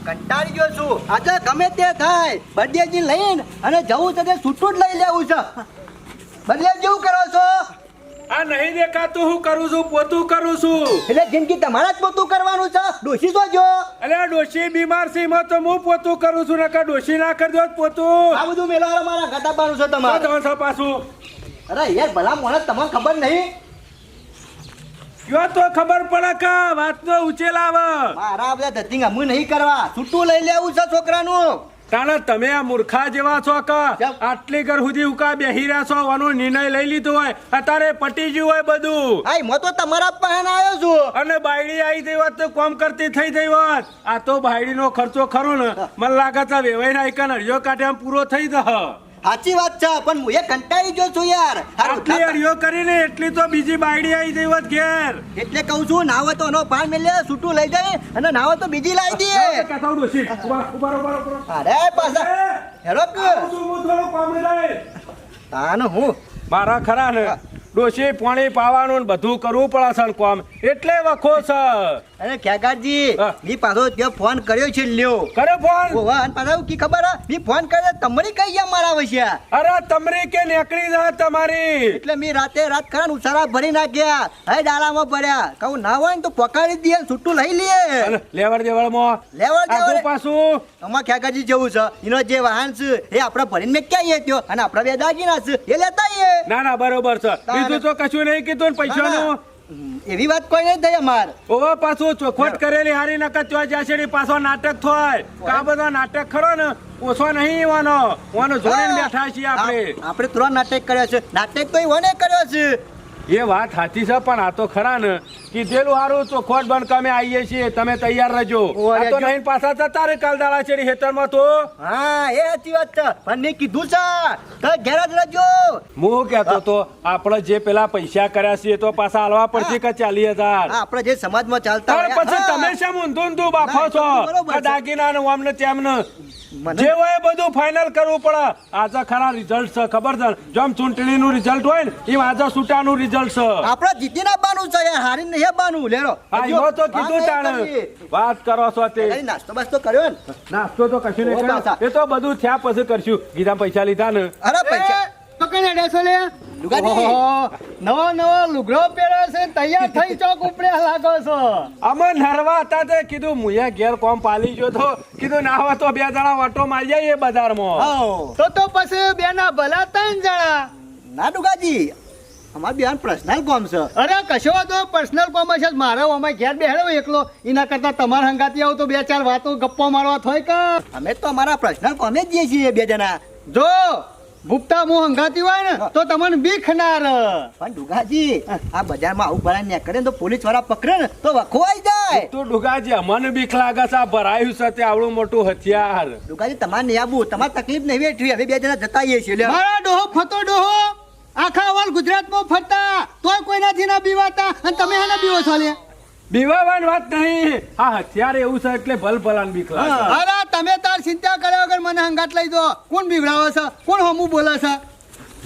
કંટાળી ગયો છું. આજે ગમે તે થાય બર્થડે લઈને અને જવું છે તે છૂટું જ લઈ લેવું છે. બદલે જેવું કરો છો? આ નહીં દેખાતું હું કરું છું, પોતું કરું છું. એટલે જિંદગી તમારા જ પોતું કરવાનું છે. ડોશી તો જો અરે આ ડોશી બીમાર છે એમાં તો હું પોતું કરું છું, નકર ડોશી ના કરજો પોતું. આ બધું મેળવવા મારા ગટાપાનું છે તમારે. તમે છો પાછું અરે યાર ભલા મોણસ તમને ખબર નહીં. કયો તો ખબર પડે કે વાત તો ઉચેલ આવે. મારા બધા ધતિંગ હું નહીં કરવા. છૂટું લઈ લેવું છે છોકરાનું. તાણે તમે આ મૂર્ખા જેવા છો કે આટલી ઘર સુધી ઉકા બેહી રહ્યા છો, આનો નિર્ણય લઈ લીધો હોય અત્યારે પટી ગયું હોય બધું. હાય મો તો તમારા પાસે આવ્યો છું. અને બાયડી આવી ગઈ હોત તો કોમ કરતી થઈ ગઈ હોત. આ તો બાયડીનો ખર્ચો ખરો ને મને લાગે છે વેવાઈના એકન હરિયો કાઢે પૂરો થઈ જશે. સાચી વાત છે પણ હું એ કંટાળી ગયો છું યાર. આટલી હરિયો કરીને એટલી તો બીજી બાયડી આવી ગઈ હોત ઘેર. એટલે કહું છું નાવો તો એનો પાન મેલે છૂટું લઈ જાય અને નાવો તો બીજી લાવી દઈએ. અરે પાછા હેરો તાન હું મારા ખરા ને ડોશી પાણી પાવાનું બધું કરવું પડે છે કોમ એટલે વખો છે. અરે ખેગારજી મી પાછો ત્યાં ફોન કર્યો છે લ્યો. કરે ફોન ઓવાન પાછા કી ખબર મી ફોન કર્યો તમારી કઈ ગયા મારા વસ્યા. અરે તમરી કે નીકળી જાય તમારી. એટલે મી રાતે રાત ખરા ઉસારા ભરી નાખ્યા. હે ડાળામાં ભર્યા. કહું ના હોય ને તો પકાડી દઈએ છૂટું લઈ લઈએ. લેવડ દેવડમાં લેવડ દેવડ પાછું અમાર ખેગારજી જેવું છે. એનો જે વાહન છે એ આપણે ભરીને મેં ક્યાં આવીએ ત્યો અને આપણે બે દાગીના છે એ લેતા આવીએ. ના ના બરોબર છે. બીજું તો કશું નહીં કીધું ને પૈસાનું એવી વાત કોઈ નહીં થઈ અમાર. ઓવા પાછું ચોખવટ કરેલી હારી નકર ચોય જાસેડી પાછો નાટક થાય. કા બધો નાટક ખરો ને ઓછો નહીં વાનો જોડીને બેઠા છીએ આપણે ત્રણ નાટક કર્યો છે. નાટક તો વને કર્યો છે. એ વાત સાચી છે પણ આ તો ખરા ને કીધેલું હારું ચોખવટ બંધ કમે આવીએ છીએ તમે તૈયાર રહેજો. આ તો નહીં પાછા જતા રે કાલ દાડા છેડી ખેતરમાં તો. હા એ સાચી વાત છે પણ મેં કીધું છે તો ઘેર જ રહેજો. હું કહેતો તો આપણે જે પેલા પૈસા કર્યા છે એ તો પાછા હાલવા પડશે કે 40,000. આપણે જે સમાજમાં ચાલતા હોય પછી તમે શેમ ઊંધું બાફો છો દાગીના ને આમને તેમને જે હોય બધું ફાઇનલ કરવું પડે. આજે ખરા રિઝલ્ટ છે ખબર છે જેમ ચૂંટણીનું રિઝલ્ટ હોય ને એમ આજે સૂટાનું રિઝલ્ટ છે. આપણે જીતીને બાનું છે યાર હારી નહીં બાનું લેરો. હા યો તો કીધું તાણે વાત કરો છો તે નાસ્તો બસ તો કર્યો ને. નાસ્તો તો કશું નહીં કર્યો એ તો બધું થયા પછી કરશું. ગીધા પૈસા લીધા ને. અરે પૈસા પકડે ડેસો લે નવો લુગડો પહેર્યો છે તૈયાર થઈ ચોક ઉપડે લાગો છો. અમે નરવા હતા તે કીધું મુયા ઘેર કોમ પાલી ગયો તો કીધું ના હોય તો 2 જણા ઓટો મારી જાય એ બજારમાં. તો પછી બે ના ભલા 3 જણા. ના ડુગાજી અમાર બેન પર્સનલ કોમ છે. અરે કશો તો પર્સનલ કોમ છે મારો અમે ઘેર બેહેડો એકલો એના કરતા તમાર હંગાતી આવો તો 2-4 વાતો ગપ્પો મારવા થાય કે. અમે તો અમારા પર્સનલ કોમે જ જઈએ છીએ 2 જણા. જો ભૂપતા હું હંગાતી હોય ને તો તમને બીક ના રહે. પણ ડુગાજી આ બજારમાં આવું ભરાય ને કરે તો પોલીસ વાળા પકડે ને તો વખવાઈ જાય. તો ડુગાજી અમને બીક લાગે છે આ ભરાયું છે તે આવડું મોટું હથિયાર. ડુગાજી તમારે નહીં આવવું તમારે તકલીફ નહીં વેઠવી હવે 2 જણા જતા આવીએ છીએ. મારા ડોહો ફતો ડોહો આખા ઓલ ગુજરાતમાં ફરતા તોય કોઈનાથી ના બીવાતા અને તમે આના બીવો છો લે. બીવાવાની વાત નહીં આ હથિયાર એવું છે એટલે ભલભલાન બીક લાગે. અરે તમે તાર ચિંતા કર્યા વગર મને હંગાત લઈ દો. કોણ બીવડાવે છે કોણ હમું બોલે છે.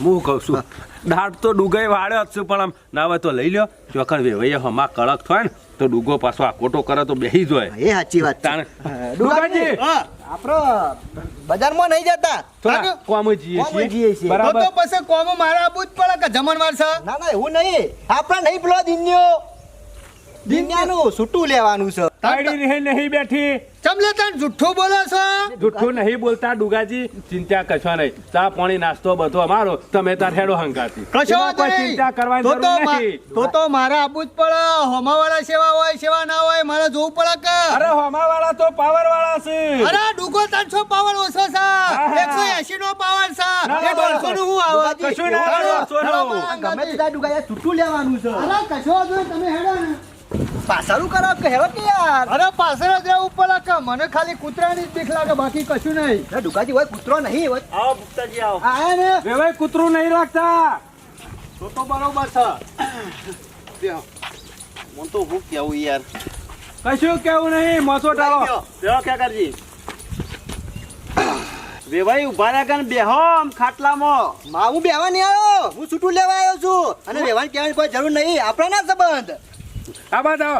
હું કહું છું દાઢ તો ડુગાઈ વાળ્યો જ છું પણ આમ ના હોય તો લઈ લ્યો ચોખણ વેવાઈ હમા કડક થાય ને તો ડુગો પાછો આ કોટો કરે તો બેહી જોય. એ સાચી વાત છે. ડુગાજી આપણો બજારમાં નહીં જતા કોમ જઈએ છીએ બરાબર. તો પછી કોમ મારા આબુ જ પડે કે જમણવાર છે. ના ના એવું નહીં આપણે નહીં પેલો દિન્યાનું છૂટું લેવાનું છે. તાળી રહે નહીં બેઠી ચમલે તને જુઠ્ઠું બોલો છો. જુઠ્ઠું નહીં બોલતા ડુગાજી ચિંતા કશો નહીં ચા પાણી નાસ્તો બધો અમારો તમે તાર હેડો હંગાતી કશો કોઈ ચિંતા કરવાની જરૂર નથી. તો મારા આબુ જ પડે હોમાવાળા સેવા હોય સેવા ના હોય મારે જોવું પડે કે. અરે હોમાવાળા તો પાવર વાળા છે. અરે ડુગો 300 પાવર ઓછો છે 180 નો પાવર છે એ 150 નું હું આવે કશું ના ગમે તે ડુગાયા છૂટું લેવાનું છે. અરે કશો જો તમે હેડો ને પાછળું કરો કે હેરો કે યાર. અરે પાછળ જ રહેવું પડે કે મને ખાલી કૂતરાની જ બીક લાગે બાકી કશું નહીં. ડુગાજી હોય કૂતરો નહીં હોય. આવો ભૂપતાજી આવો. આયા ને વેવાઈ કૂતરું નહીં રાખતા. તો બરોબર છે. હું તો હું કેવું યાર કશું કેવું નહીં મોસો ટાળો દેવા ક્યાં કરજી વેવાઈ ઉભા રહ્યા ને બેહો આમ ખાટલામાં. હું બેહવા નહીં આવ્યો હું છૂટું લેવા આવ્યો છું અને વેવાઈ કહેવાની કોઈ જરૂર નહીં આપણા ના સંબંધ. આ બાદ આવો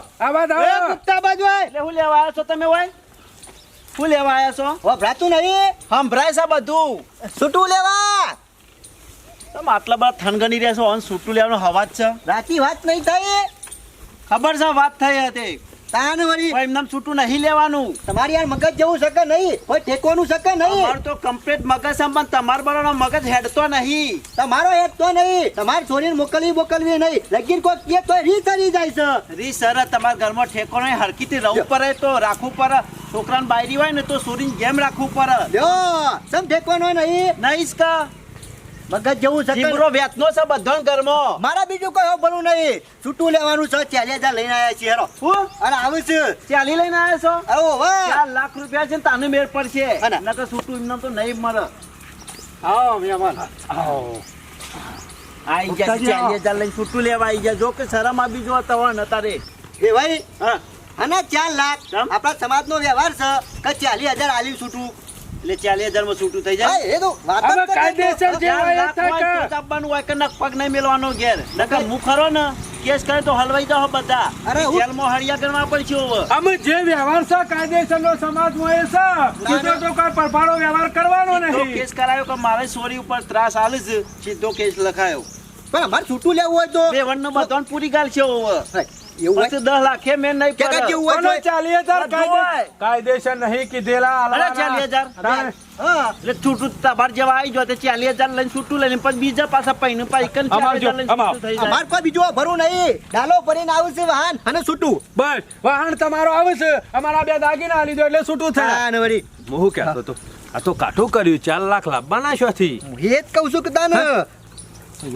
ભૂપતા બાજુ એટલે હું લેવા આવ્યો છો તમે હોય શું લેવા આયા છો? વભરાતું નહીં સંભળાય છે બધું. છૂટું લેવા તમે આટલા બધા થનગની રહ્યા છો, અને છૂટું લેવાનો હવા જ છે. રાતી વાત નહીં થઈ ખબર છે વાત થઈ હતી, તાન વળી પણ એમને છૂટું નહીં લેવાનું. તમારી યાર મગજ જેવું શકે નહીં કોઈ ઠેકવાનું શકે નહીં અમારું તો કમ્પ્લીટ મગજ છે, પણ તમારા બરાબર મગજ હેડતો નહીં. તમારો હેત તો નહીં તમારી છોરીને મોકલવી નહીં લગીન કોઈ કે તો રી તરી જાય છે રી સર તમારા ઘરમાં ઠેકો નહીં, હરકીથી રહેવું પડે તો રાખવું પડે. છોકરાને બાયરી હોય ને તો છોરીને જેમ રાખવું પડે. લ્યો સમ ઠેકવાનો નહીં નહીં જ કા મગજ જેવું શકે જીબરો વેતનો છે બધા ઘરમાં. મારા બીજું કોઈ ભલું નહીં છૂટું લેવાનું છે 40,000 લઈને આવ્યા છીએ હેરો હું અને આવે છે ચાલી લઈને આવ્યા છો? આવો વાહ 4 લાખ રૂપિયા છે ને તાનું મેળ પડશે. અને? નકર છૂટું એમને તો નહીં મળે. આવો મહેમાન આઈ ગયા 40,000 લઈને છૂટું લેવા આઈ ગયા. જો કે શરમ આપી જો તવણ તારે. એ ભાઈ હા અને 4 લાખ કેમ? આપણા સમાજનો વ્યવહાર છે કે 40,000 આલી છૂટું એટલે 40,000 માં છૂટું થઈ હા જાય. એ તો વાત જ હવે કરતો. કાયદેસર જે 4 હોય એ લાખ થાય હોય કે. તો આપવાનું હોય કે નક પગ નહીં મેલવાનો ઘેર. નકર હું ખરો ને કેસ કરે તો હલવાઈ જાઓ બધા. અરે હું- જેલમાં હળિયા કરવા પડશે હવે. અમે જે વ્યવહાર છે કાયદેસરનો સમાજમાં એ છે સીધો તો કોઈ પરફાળો વ્યવહાર કરવાનો તો નહીં. કેસ કરાયો કે મારે સોરી ઉપર ત્રાસ આલે છે, સીધો કેસ લખાયો. પણ અમારે છૂટું લેવું હોય તો બે વનનો બધાને પૂરી ગાલ છે હવે. એવું હોય પછી 10 લાખે મેં નહીં કે પડે. જેવું હોય અને તો 40,000 બધું હોય. કાયદેસર નહીં કીધેલા અરે હાલવાના. 40,000. તારે હા એટલે છૂટું તમાર જેવા આવી જો તે 40,000 લઈને છૂટું લઈને પછી બીજા પાછા પૈને પાઈકન અમાર જો, 40,000 લઈને અમાર. છૂટું થઈ જાય. અમારે કોઈ બીજું ભરું નહીં ડાલો ભરીને આવું છે વાહન અને છૂટું બસ વાહન તમારો આવે છે અમારા 2 દાગીના આલી દો એટલે છૂટું થાય. હા ને વળી હું કહેતો તો આ તો કાઠું કર્યું 4 લાખ લાવવાના શોથી. હું એ જ કહું છું કે તાને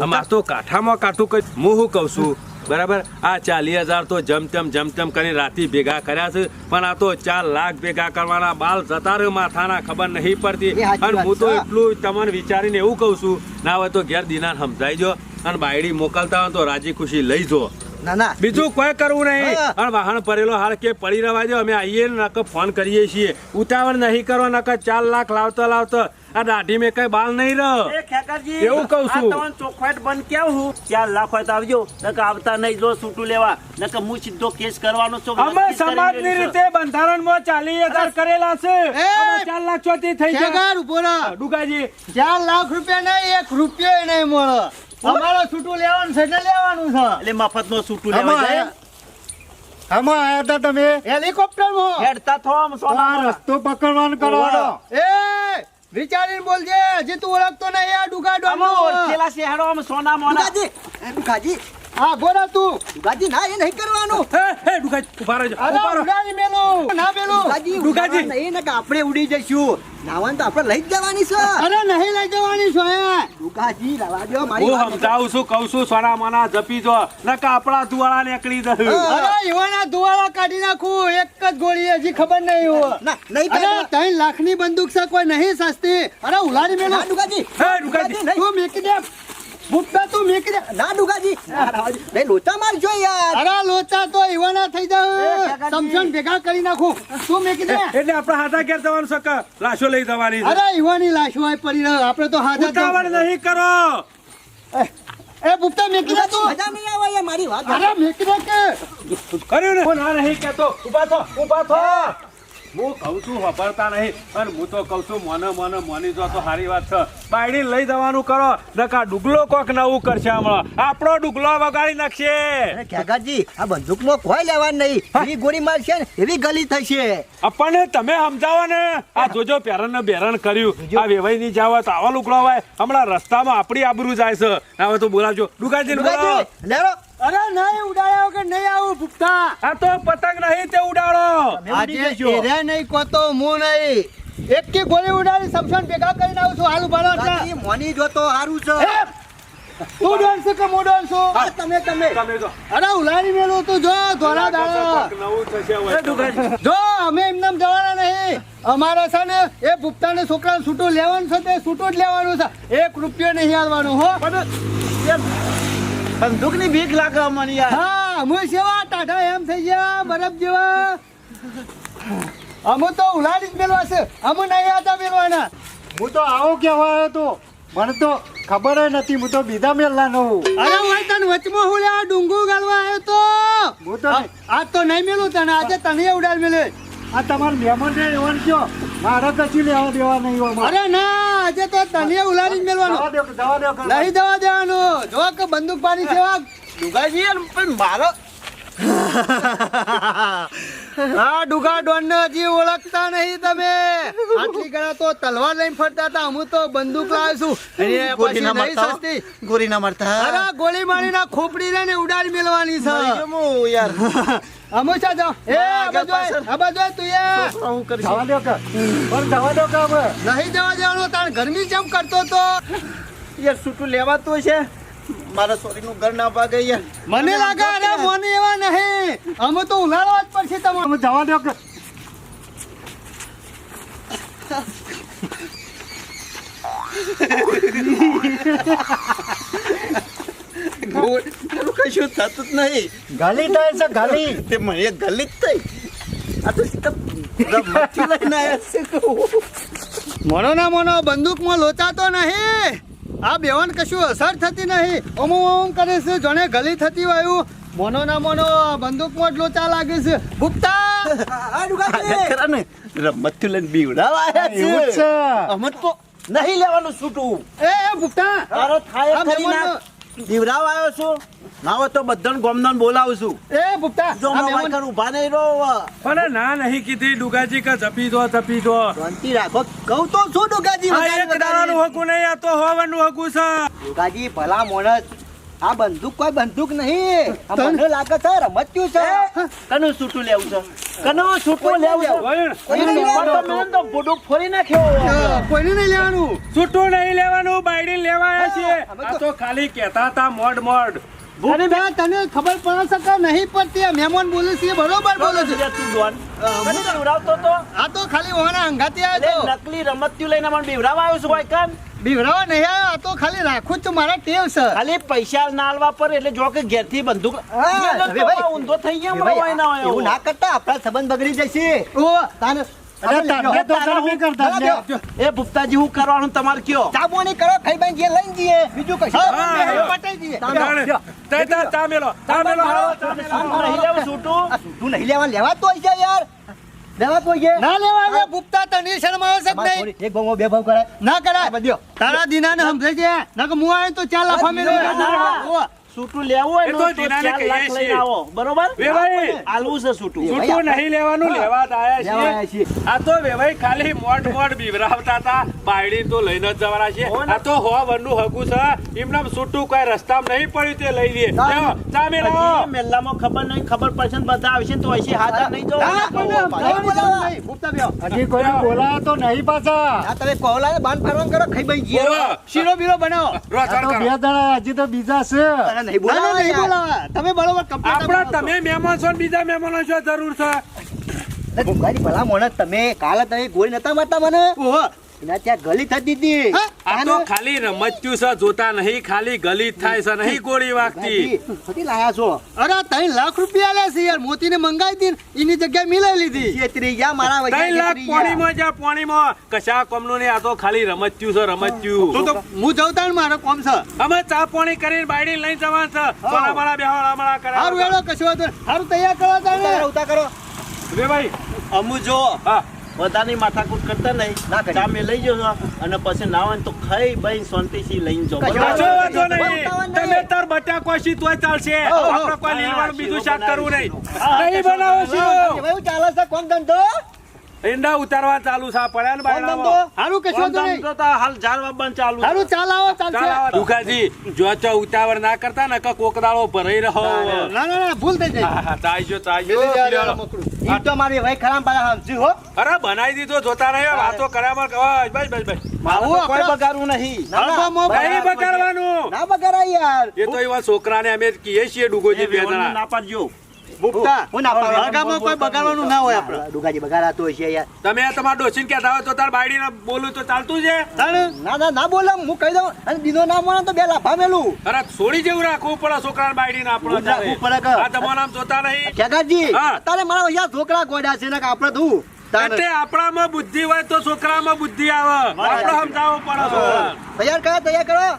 અમાર તો કાઠામાં કાઠું કર્યું. હું શું કહું છું બરાબર આ 40,000 તો જમ તેમ કરીને રાતી ભેગા કર્યા છે, પણ આ તો 4 લાખ ભેગા કરવાના બાલ જતા રહ્યો માથાના ખબર નહીં પડતી. એ સાચી અને વાત હું તો છે. એટલું તમને વિચારીને એવું કહું છું ના હોય તો ઘેર દિનાર સમજાઈ જો અને બાયડી મોકલતા હોય તો રાજી ખુશી લઈ જો. ના ના બીજું કોઈ કરવું નહીં. હા. અને વાહન ભરેલો હાલ કે પડી રહેવા દો, અમે આવીએ ને નકર ફોન કરીએ છીએ. ઉતાવળ નહીં કરો નકર 4 લાખ લાવતા આ દાઢી મેં કઈ બાલ નહીં રહ. એ ખેકરજી, એવું કહું છું. આ તમને ચોખવટ બંધ કેવું હું 4 લાખ હોય તો આવજો, નકર આવતા નહીં જો છૂટું લેવા, નકર હું સીધો કેસ કરવાનો છું. અમે સમાજની રીતે બંધારણમાં 40,000 કરેલા છે. અમે 4 લાખ ચોથી થઈ જાય. શેગાર ઉભો રહો. ડુગાજી 4 લાખ રૂપિયા નહીં 1 રૂપિયો નહીં મળે અમારો છૂટું લેવાનું છે એટલે લેવાનું છે એટલે મફતમાં છૂટું લેવા જાય. આમાં આયા હતા તમે હેલિકોપ્ટરમાં હેડતા થો આમ સોનામાં. રસ્તો પકડવાનું કરો. એ વિચારીને બોલજે હજી તું ઓળખતો નહીં આ ડુગા આમ ડોમનો ઓળખેલા શહેરો આમ સોના મોના. દુગાજી એ દુગાજી હા બોલા તું દુગાજી ના એ નહીં કરવાનું હે ડુગાજી ઉભા રહેજો. અરે ઉભા રહો. ઉડાડી મેલું ના મેલું દુગાજી દુગાજી. ઉડાડવા નહીં ને કે આપણે ઉડી જઈશું નાવાનું તો આપણે લઈ જ જવાની છે અરે નહીં લઈ જવાની છો હે દુગાજી રવા દો મારી હું વાત સમજાવું છું કહું છું સોના મોના જપી જો નકા આપણા દુવાળા નીકળી જશે. હા. અરે યુવાના દુવાળા કાઢી નાખું એક જ ગોળી હજી ખબર નહીં હોય ના નહીં અરે કરવાનું. 3 લાખની બંદૂક છે કોઈ નહીં સસ્તી અરે ઉલાડી મેલું ના દુગાજી હે દુગાજી. નહીં. તું મેકી દે ભૂપતા તું મેકી દે ના દુગાજી ના, રવા દો. નહીં લોચા મારજો યાર અરે લોચા તો યુવાના થઈ જાય એ કાકાજી. સમસણ ભેગા કરી નાખું તું મેકી દે એટલે આપણે હાથા ઘેર જવાનું છે કે લાશો લઈ જવાની છે? અરે યુવાની લાશ હોય પડી રહ્યો આપણે તો હાજર ઉતાવળ નહીં કરો. એ ભૂપતા મેકી દે તું મજા નહીં આવે યાર મારી વાત અરે મેકી દે કે કર્યું ને હું ના નહીં કહેતો. ઊભા થો ઊભા થો. હું કહું છું ખબરતા નહીં અને હું તો કહું છું મને મોની જો તો સારી વાત છે. બાયડી લઈ જવાનું કરો નકા ડુગલો કોક નવું કરશે હમણાં આપણો ડુગલો વગાડી નાખશે. અરે ખેગાજી આ બંદૂકમાં કોઈ લેવાનું નહીં એવી ગોળી મારશે ને એવી ગલી થશે આપણને તમે સમજાવો ને આ જોજો પેરણ ને બેરણ કર્યું આ વેવાઈ ની જાવ તો આવા લુકડો હોય હમણાં રસ્તામાં આપણી આબરૂ જાય છે હવે તો બોલાવજો ડુગાજી બોલાવો. દુગાજી લેરો અરે નહીં ઉડાડ્યા વગર નહીં આવું ભૂપતા આ તો પતંગ નહીં તે ઉડાડો. આજે એરે નહીં કોતો હું નહીં એક की ગોળી ઉડાડી સમસણ ભેગા કરીને આવું છું હાલ ઉભારો દુગાજી મોની જો તો સારું છે તું ડોન છે કે હું ડોન છું હા, તમે તમે જો અરે ઉલાડી મેલું તું જો ધોરા દાડા નવું થશે હવે. જો અમે એમને જવાના નહીં અમારે છે ને એ ભૂપતાને છોકરાને છૂટું લેવાનું છે તે છૂટું જ લેવાનું છે 1 રૂપિયો નહીં આલવાનું હો બંદૂકની બીક લાગે અમને યાર. હા હું સેવા ટાઢા એમ થઈ ગયા બરફ જેવા અમે તો ઉલાડી જ મેળવા છે અમે નહીં હતા મેળવાના હું તો આવો કહેવાયો હતો મને તો ખબર જ નથી હું તો બીજા મેલના નો અરે ભાઈ તને વચમાં હું લેવા ડુંગુ ગાળવા આવ્યો તો હું તો આજ તો નહીં મેલું તને આજે તને ઉડાડ મેલે આ તમારા મહેમાન છે એવાનું કયો મારે કશું લેવા દેવા નહીં હોય મારે. અરે ના આજે તો તને ઉલાડી જ મેલવાનું જવા દો નહીં જવા દેવાનું જો કે બંદૂક પાડી સેવા ડુગાજી પણ મારો આ ડુગા ડોન હજી ઓળખતા નહીં તમે આટલી ગણા તો તલવાર લઈને ફરતા હતા હું તો બંદૂક લાવ્યો છું અને પછી નહીં સસ્તી ગોરી ના મારતા અરે ગોળી મારીને ખોપડી ને ઉડાડી મેલવાની છે યાર અમોશા જાઓ એ આ બાજુ તું જવા દો કે પણ જવા દો કે હવે નહીં જવા દેવાનું તાણ ગરમી કેમ કરતો તો યાર છૂટું લેવાતું છે મારા સોરીનું ઘર ના ભાગે યાર મને લાગે અરે મોને એવા નહીં અમે તો ઉલાળવા જ પડશે તમારે તમે જવા દો કે કશું થતું જ નહીં ગાલી થાય છે ગાલી તે મને ગલી જ થઈ આ તો મચ્છી લઈને આવ્યા છે મોનો ના મોનો બંદૂકમાં લોચાતો નહીં આ બેવાન કશું અસર થતી નહીં ઓમ કરે છે જોને ગલી થતી હોય મોનો ના મોનો બંદૂકમાં જ લોચા લાગે છે ભૂપતા ખરા ને રમત લઈને બીવડાવા એવું જ છે અમે તો નહીં લેવાનું છૂટું એ ભૂપતા તારો થાય આ ખરી ના મહેમાનનો- બીવડાવા આવ્યો છું ના હોય તો બધાને ગોમદાન બોલાવું છું એ ભૂપતા જો આ માં મહેમાન- વાયકર ઊભા નહીં રહો પણ ના નહીં કીધી ડુગાજી કે જપી દો શાંતિ રાખો કહું તો શું ડુગાજી આ એક દાડાનું હકું નહીં આ તો હોવાનું હકું છે ડુગાજી ભલા મોણસ આ બંદૂક કોઈ બંદૂક નહીં આ મને લાગે છે રમત્યું છે કનું છૂટું લેવું છે કનું છૂટું લેવું છે વળી, તો ફોટો ફોડી નાખ્યો કોઈને નહીં લેવાનું છૂટું નહીં લેવાનું બાયડી લેવા આવ્યા છીએ આ તો ખાલી કહેતા હતા મોડ અરે બે તને ખબર પડે છે કે નહીં પડતી આ મહેમાન બોલે છે એ બરોબર બોલે છે તું ડોન મને બીવડાવતો તો આ તો ખાલી ઓના અંગાતી આવ્યો તો નકલી રમત્યું લઈને મને બીવડાવવા આવ્યો છું કોઈ કામ બીવરાવા નહીં આવ્યો આ તો ખાલી રાખું જ છું મારા ટેવ છે ખાલી પૈસા ના આલવા પર એટલે જો કે ઘેરથી બંદૂક ઊંધો થઈ ગયા હમણાં હોય ના હોય એવું ના કરતા આપણા સંબંધ બગડી જશે ઓ તાને અરે તમે તો ગરમી કરતા જ ને. એ ભૂપતાજી હું કરવાનું તમારે કયો ચાબોની કરો ખાઈ બાઈ જે લઈને જઈએ બીજું કશું પટાઈ દઈએ ચા મેલો નહીં લેવું છૂટું તું નહીં લેવા લેવાતો હોય છે યાર લેવાતો હોય છે ના લેવા દે ભૂપતા તને શરમ આવે છે કે નહીં એક ભાવ બે ભાવ કરાય ના કરાય બધ્યો તારા દીનાને સમજે છે ના કે હું આવે તો ચાલ લાફા મેળવી ના. છૂટું લેવું હોય એ ને તો તો જીનાને 4 લાખ કહીએ લઈને છીએ. આવો બરોબર વેવાઈ. આલવું છે છૂટું છૂટું નહીં લેવાનું લેવા જ લેવા આયા આયા છીએ છીએ. આ તો વેવાઈ ખાલી મોડ બીવરાવતા હતા બાયડી તો લઈને જ જવાના છે આ તો હો વનનું હકું છે એમને છૂટું કોઈ રસ્તામાં નહીં પડ્યું તે લઈ લે લેવો, ચા મેલો હજી મેલ્લામાં ખબર નહીં ખબર પડશે ને બધા આવશે ને તો હશે હાજર નહીં જવું ભૂપતા બેહો. હજી કોઈને બોલાયો તો નહીં પાછા તમે કોહલાને બાંધ ફરવાનું કરો ખાઈ બાઈ જઈએ બોલો. શીરો બીરો બનાવો આ રોચણ તો કરો. બે જણા હજી તો બીજા છે તને નહીં ના, ના, બોલાવા નહીં યાર. બોલાવા. તમે બરોબર complete આપણા આપો. તમે મહેમાન છો ને બીજા મહેમાનો છો જરૂર છે ભૂખારી ભલા મોણસ તમે કાલે તમે ગોળી નતા મારતા મને ઓહો. એના ત્યાં ગલી થતી દીધી હા? આ તો ખાલી રમત્યું છે જોતા નહીં ખાલી ગલી જ થાય છે નહીં ગોળી વાગતી ખોટી લાયા છો અરે 3 લાખ રૂપિયા આલ્યા છે યાર મોતીને મંગાવી હતી ને, એની જગ્યાએ મિલાઈ લીધી છેતરી ગયા મારા વચ્ચે 3 લાખ છેતરી ગયા. પોણીમાં જા પોણીમાં કશા કોમનું નહીં આ તો ખાલી રમત્યું છે રમત્યું તો હું જવતા ને મારો કોમ છે અમે ચા પાણી કરીને બાયડી લઈને જવાનું છે સોના માળા બેહોળા માળા સારું કરે એડો કશું વાંધો નહીં. સારું તૈયાર કરો તાણે. ઉતા કરો રે ભાઈ અમુ જો હા બધાની માથાકૂટ કરતા નહીં ના કરીએ. ચા મેં લઈ જશો અને પછી ના હોય ને તો ખાઈ બાઈ શાંતિથી લઈને જાઓ કશો કશો બરાબર? વાંધો નહીં તમે તાર બટાકો શી તોય ચાલશે આપણે કોઈ લીલવાનું બીજું શાક કરવું નહીં નહીં બનાવો શીરો કેવું ચાલે છે કોણ ધંધો ઈંડા ઉતારવા ચાલુ છે પડ્યા ને કોણ ધંધો બાયડામાં સારું કશું વાંધો નહીં. ધંધો તો હાલ ઝાડવા બંધ ચાલુ છે. સારું ચાલ આવો ચાલશે. દુખાજી જો ચો ઉતાવળ ના કરતા ને કોકદાળો ભરાઈ રહો ના ના ના ભૂલ થઈ જાય. ચાઈજો ઈ તો મારી ભાઈ ખરાબ પાડા સમજી હો અરે બનાવી દીધો જોતા રહ્યો વાતો કર્યા બસ બસ બસ મારું તો કોઈ આપણા- બગાડવું નહીં હળગામાં નહીં બગાડવાનું ના બગાડાય યાર એ તો એવા છોકરાને અમે કહીએ છીએ ડુગોજી બે જણા ના પાડજો ભૂપતા. હું ના પાડું. હળગામાં કોઈ બગાડવાનું ના હોય આપણે. ડુગાજી બગાડાતો હોય છે યાર તમે તમારા ડોસીને કહેતા હોય તો તાર બાયડીને બોલું તો ચાલતું છે તાણે. ના બોલે હું કહી દઉં અને દીનો ના મળે તો બે લાફા મેલું અરે છોડી જેવું રાખવું પડે છોકરાને બાયડીને આપણો હું રાખવું પડે કે? આ તમારું નામ જોતા નહીં ખેગાજી હા. તારે મારા યાર છોકરા ગોડા છે ને કે આપણે તું એટલે આપણામાં બુદ્ધિ હોય તો છોકરામાં બુદ્ધિ આવે આપણે સમજાવવું પડે છોકરાને. તૈયાર કરો